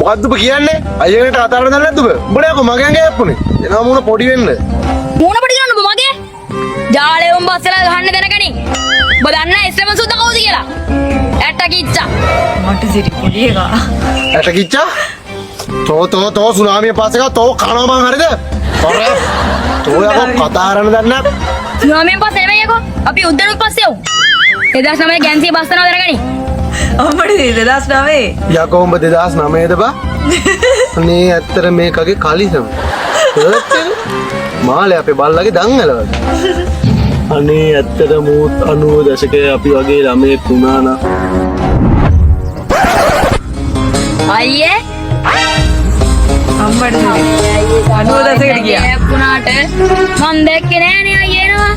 මොකද්ද ඔබ කියන්නේ? අයියකට අතාරන්න දන්නේ නැද්ද ඔබ? උඹලා කො මගෙන් ගෑප්පුනේ. එනවා මුණ පොඩි වෙන්න. මුණ පොඩි කරන්න ඔබ මගේ? ජාලේ උඹ අස්සලා ගහන්න දැනගනි. ඔබ දන්නේ ඉස්ලාම සුද්ද කවුද කියලා? ඇට කිච්චා. මට සිටි පොඩි එකා. ඇට කිච්චා? තෝ සුනාමිය පස්සේ තෝ කනවා මං හරිද? තෝ යකෝ කතා කරන්න දන්නේ නැහැ. සුනාමියෙන් පස්සේ නෙමෙයි යකෝ. අපි උද්දනුත් පස්සේ යමු. 2009 ගැන්සිය බස්තනවා දැනගනි. අම්මඩි 2009. යකෝ උඹ 2009ද බා? අනේ ඇත්තට මේකගේ කලිසම. මාලේ අපේ බල්ලගේ දංගලවද? අනේ ඇත්තට මූත් 90 දශකයේ අපි වගේ ළමයෙක් වුණා නා. අයියේ අම්මඩි 90 දශකයට ගියා. වුණාට මම දැක්කේ නෑනේ අයියේ එනවා.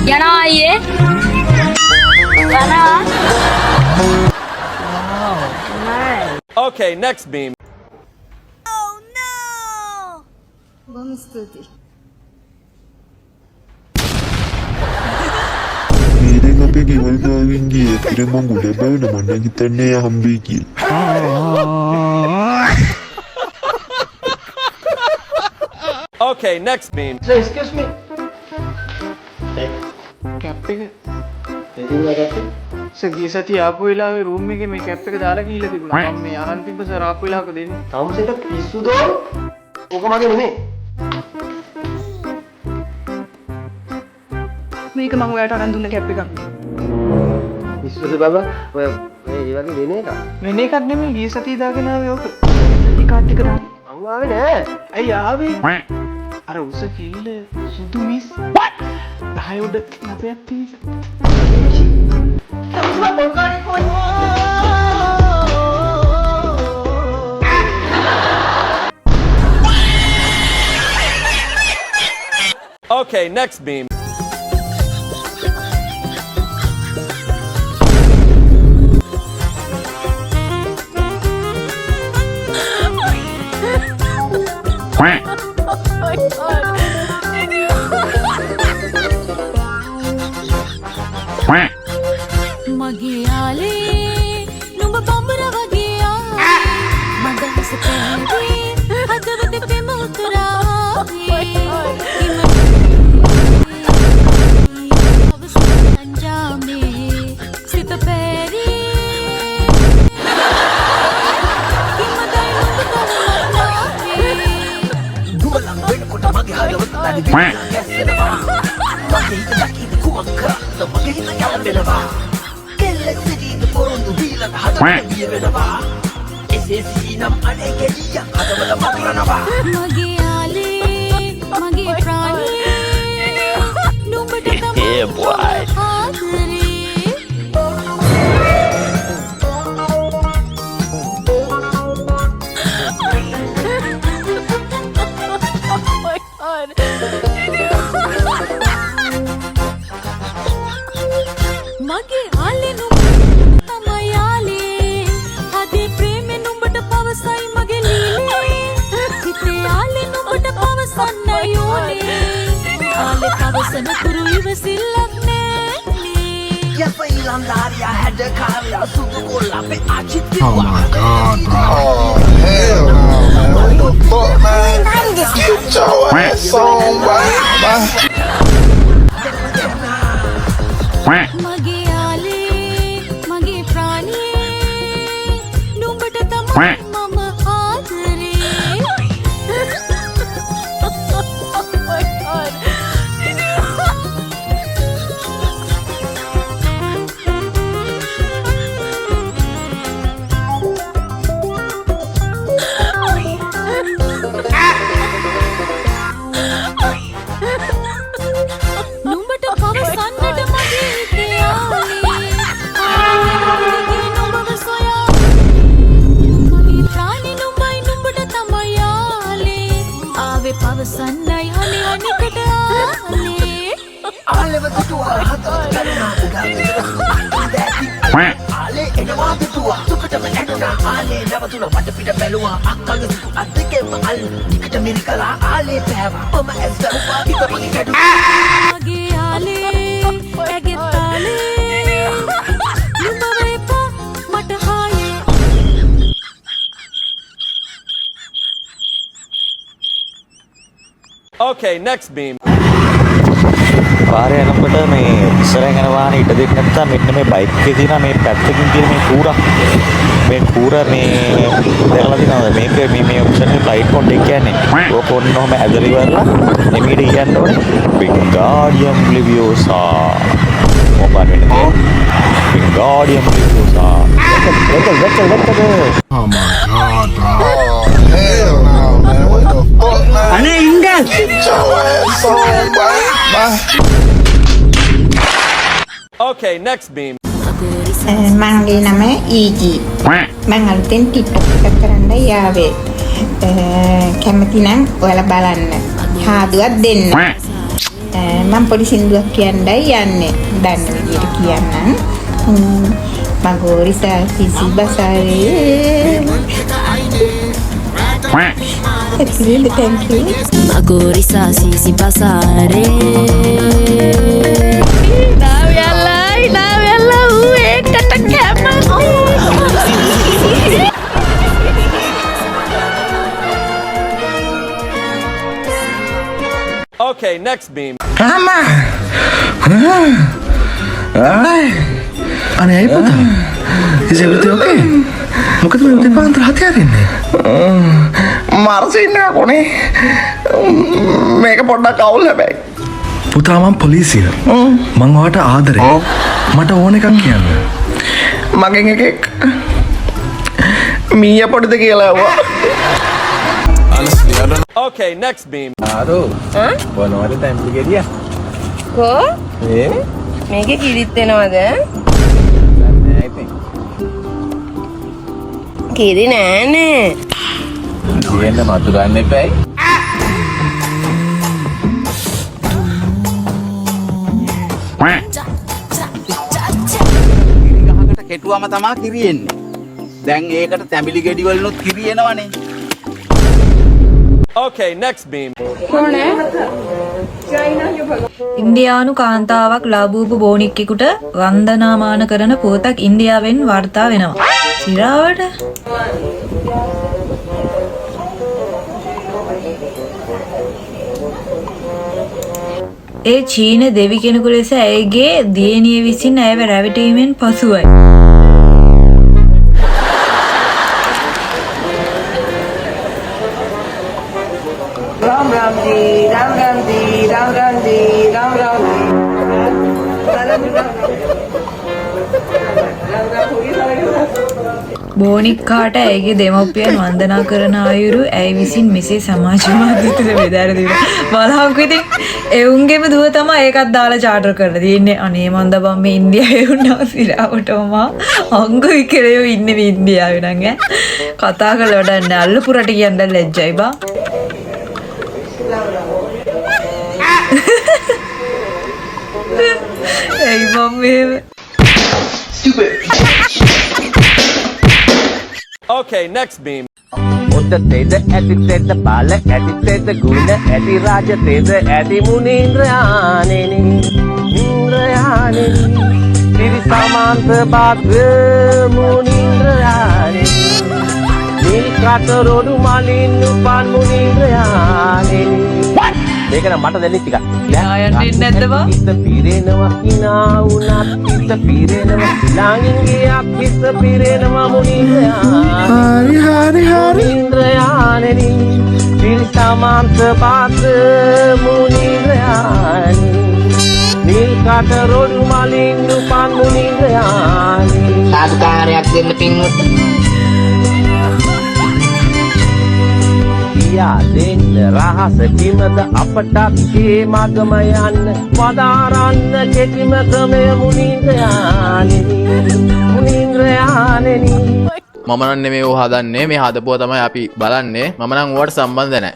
යනවා අයියේ. යනවා. Okay, next beam. බොහොම ස්තුතියි. මේරෙන් අපේ ගෙවල් ගාවින් ගියේ තිර මං උඩ බැවුන මම හිතන්නේ හම්බෙයි කියලා. Okay, next beam. Sir, excuse me. Cap එක සර් ගිය සතිය ආපු වෙලාවේ රූම් එකේ මේ කැප් එක දාලා ගිහිල්ලා තිබුණා. මම මේ අහන් තිබ්බ සර් ආපු වෙලාවක දෙන්නේ. තවුසෙට පිස්සුද? ඕක මගේ නෙමෙයි. මේක මම ඔයාලට අරන් දුන්න කැප් එකක්. පිස්සුද බබා? ඔය ඒ වගේ වෙන එක. වෙන එකක් නෙමෙයි ගිය සතිය දාගෙන ආවේ ඕක. ඒ කාඩ් එක දාන්න. මං ආවේ නෑ. ඇයි ආවේ? අර උස කිල්ල සුදු මිස්. ගහේ උඩ නැපයක් තියෙන්නේ. Okay, next beam. මගේ යාලේ නුඹ බඹර වගේ මදහස පැහැදී හදවත පෙම උතුරාවේ අංජාමේ සිත පැරී කිමදයි නුඹ කවුරුනාවේ නුඹලම් වෙනකොට මගේ හදවත තනි ගැස්සෙනවා මගේ හිත දකින්න කුමක් කරන්නද මගේ හිත යැවෙනවා කෙල්ලෙක් සිටින පොරොන්දු දීලා හදවත බිය වෙනවා එසේ සීනම් අනේ ගෙඩිය හදවත මකරනවා මගේ යාලේ මගේ ප්‍රාණේ නුඹට තමයි ආදරේ මගේ ආලේ නුඹ තමයි යාලේ හදේ ප්‍රේමේ නුඹට පවසයි මගේ ලීලේ හිතේ ආලේ නුඹට පවසන්නයි ඕනේ ආලේ පවසන තුරු ඉවසිල්ලක් නෑනේ යපයිලන්දාරියා හැඩකාරයා සුදු කොල්ලපේ ආචිත්‍ය Oh my god, bro. Oh hell no. What the fuck, man? Get your ass on, bye. මගේ යාලේ මගේ ප්‍රාණේ නුඹට තමයි මම ආදරේ නුඹට පවසන්නට මගේ හිතේ ආලේ නුඹව සොයා මගේ ප්‍රාණේ නුඹයි නුඹට තමයි යාලේ ආවේ පවසන්නයි අනේ අනිකට ආලේ ආලෙව තුතුවා හදවත ගන්නා උගා ආලේ එනවා තුතුවා සුකටම ඇනුනා ආලේ නවතුන වඩ පිට බැලුවා අක්කගේ සුකු අද්දකේම අල් ටිකට මිරිකලා ආලේ පෑවා මම ඇස් දරුවා හිත මගේ කැඩුවා මගේ යාලේ ඇගේ තාලේ නුඹව එපා මට හායේ Okay, next beam. පාරේ යනකොට මේ ඉස්සරහින් යන වාහනේ ඉඩ දෙන්නේ නැත්නම් මෙන්න මේ බයික් එකේ තියෙන මේ පැත්තකින් තියෙන මේ කූර මේ දැරලා දිනවද මේ ඔප්ෂන් එක ෆ්ලයිට් මොඩ් එක කියන්නේ ඕක ඔන්න ඔහම ඇදලි වරලා එමෙහිට කියන්න ඕනේ Wingardium Leviosa මොබයිල් වෙන්නේ Wingardium Leviosa Oh my god, dog. Oh, hell no, man. What the fuck, man? Get your ass on, boy. Bye. Okay, next beam. මගේ නම EG. මම අලුතෙන් TikTok එකක් කරන්න යාවේ. කැමති නම් ඔයාලා බලන්න. හාදුවක් දෙන්න. මම පොඩි සින්දුවක් කියන්නයි යන්නේ. දන්න විදියට කියන්නම්. Magorisa sisi basare. It's really thank you. Magorisa sisi basare. Now yalla, ekata kema. Okay, next beam. Mama. අනේ ඇයි පුතා? Is everything okay? මොකද මේ උදේ පාන්දර හතේ ආරින්නේ? මාර්සේ ඉන්නවා කොනේ. මේක පොඩ්ඩක් අවුල් හැබැයි. පුතා මම පොලිසිය. මං ඔයාට ආදරේ. මට ඕන එකක් කියන්න. මගෙන් එකෙක් මීයා පොඩිද කියලා ඇහුවා. Okay, next beam. ආරෝ මොනවද ටැම්පි ගෙඩියා කෝ ඒ මේකේ කිරිත් වෙනවද? නෑ ඉතින් කිරි නෑනේ. තියෙන්න මතුරන්න එපැයි ගහකට කෙටුවම තමා කිරියෙන්නේ. දැන් ඒකට තැඹිලි ගෙඩි වලිනුත් කිරියනවනේ. Okay, next beam. ඉන්දියානු කාන්තාවක් ලාභූප බෝනික්කෙකුට වන්දනාමාන කරන පුවතක් ඉන්දියාවෙන් වාර්තා වෙනවා. සිරාවට ඒ චීන දෙවි කෙනෙකු ලෙස ඇයගේ දියණිය විසින් ඇයව රැවටීමෙන් පසුවයි. राम राम जी राम राम जी राम राम जी राम राम जी බෝනික්කාට ඇයගේ දෙමව්පියන් වන්දනා කරන අයුරු ඇය විසින් මෙසේ සමාජ මාධ්‍යවල බෙදා දෙනවා. බලහංකෝ ඉතින් එවුන්ගේම දුව තමයි ඒකත් දාලා චාටර් කරලා තියෙන්නේ. අනේ මන්ද බම් මේ ඉන්දියාවේ වුණා සිරාවටම අංගු විකරයෝ ඉන්නේ මේ ඉන්දියාවේ නම් ඈ. කතා කරලා වැඩක් නැහැ. අල්ලපුරට කියන්න ලැජ්ජයි බා. Hey, mommy. Stupid. Okay, next beam. උද්ද තේද ඇති තේද බාල ඇති තේද ගුණ ඇති රාජ තේද ඇති මුනීන්ද්‍රයානෙනි ඉන්ද්‍රයානෙනි තිරි සමාන්ත බාග්ග මුනීන්ද්‍රයානෙනි නිල් කටරොඩු මලින් උපන් මුනීන්ද්‍රයානෙනි මේක නම් මට දෙන්නේ ටිකක් ආයන්න ඉන්නේ නැද්ද බා? ඉත පිරෙනවා කිනා උනත් ඉත පිරෙනවා ළඟින්ගේ අක්කිත පිරෙනවා මුනීන්ද්‍රයානෙනි හරි මුනීන්ද්‍රයානෙනි තිරි සමාන්ත බාග්ග මුනීන්ද්‍රයානෙනි නිල් කටරොඩු මලින් උපන් මුනීන්ද්‍රයානෙනි සාදුකාරයක් දෙන්න පින්වුත්. කියා දෙන්න රහස කිමද අපටත් ඒ මගම යන්න වදාරන්න කෙටිම ක්‍රමය මුනීන්ද්‍රයානෙනි මුනීන්ද්‍රයානෙනි මම නම් නෙමෙයි ඕව හදන්නේ මේ හදපුවා තමයි අපි බලන්නේ මම නම් ඕවට සම්බන්ධ නැහැ